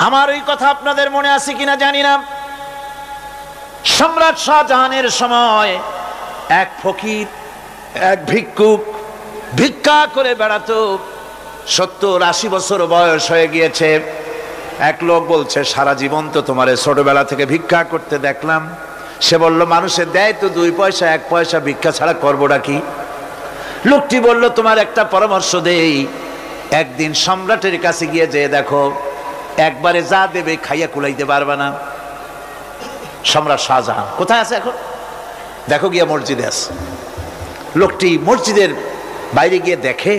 আমার এই কথা আপনাদের মনে আছে কিনা জানি না, সম্রাট শাহজাহানের সময় এক ফকির, এক ভিক্ষুক ভিক্ষা করে বেড়াতো। 70-80 বছর বয়স হয়ে গিয়েছে। এক লোক বলছে, সারা জীবন তো তোমারে ছোটবেলা থেকে ভিক্ষা করতে দেখলাম। সে বলল, মানুষের দেয় তো 2 পয়সা 1 পয়সা, ভিক্ষা ছাড়া করবোটা কি? লোকটি বলল, তোমার একটা পরামর্শ দেই, একদিন সম্রাটের কাছে গিয়ে যে দেখো, একবারে যা দেবে খাইয়া কুলাইতে পারবে না। সম্রাট শাহজাহান কোথায় আছে এখন? দেখো গিয়া মসজিদে আছে। লোকটি মসজিদের বাইরে গিয়ে দেখে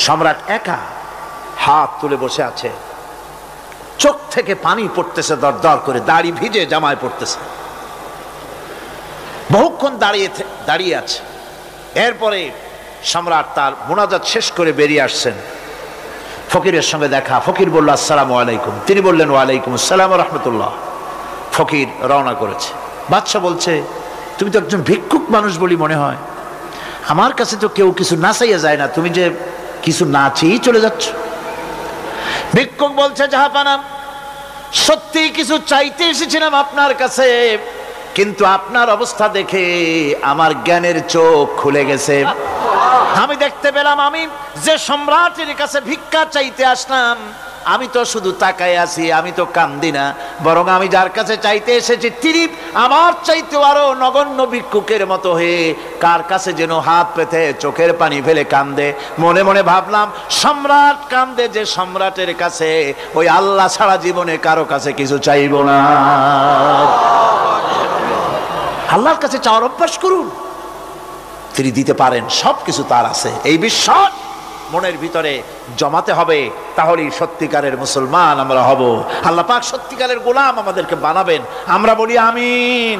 সম্রাট একা হাত তুলে বসে আছে, চোখ থেকে পানি পড়তেছে দর দর করে, দাড়ি ভিজে জামায় পড়তেছে। বহুক্ষণ দাঁড়িয়ে আছে। এরপরে সম্রাট তার মুনাজাত শেষ করে বেরিয়ে আসছেন। ফকিরের সঙ্গে দেখা। ফকির বলল, আসসালামু আলাইকুম। তিনি বললেন, ওয়ালাইকুম আসসালাম ওয়া রাহমাতুল্লাহ। ফকির রওনা করেছে। বাদশা বলছে, তুমি তো একজন ভিক্ষুক মানুষ বলি মনে হয়, আমার কাছে তো কেউ কিছু না চাইয়া যায় না, তুমি যে কিছু না চেয়েই চলে যাচ্ছ। ভিক্ষুক বলছে, জাহাপানা, সত্যি কিছু চাইতে এসেছিলাম আপনার কাছে, কিন্তু আপনার অবস্থা দেখে আমার জ্ঞানের চোখ খুলে গেছে। আমি দেখতে পেলাম আমি যে সম্রাটের কাছে ভিক্ষা চাইতে আসলাম, আমি তো শুধু তাকায় আছি, আমি তো কান্দি না, বরং আমি যার কাছে চাইতে এসেছি তিনি আমার চাইতে আরো নগণ্য ভিক্ষুকের মতো হয়ে কার কাছে যেন হাত পেতে চোখের পানি ফেলে কান্দে। মনে মনে ভাবলাম, সম্রাট কান্দে যে সম্রাটের কাছে, ওই আল্লাহ ছাড়া জীবনে কারো কাছে কিছু চাইব না। আল্লাহর কাছে চাওয়ার অভ্যাস করুন, তিনি দিতে পারেন, সবকিছু তার আছে। এই বিশ্বাস মনের ভিতরে জমাতে হবে, তাহলেই সত্যিকারের মুসলমান আমরা হব। আল্লাহ পাক সত্যিকারের গোলাম আমাদেরকে বানাবেন। আমরা বলি আমিন।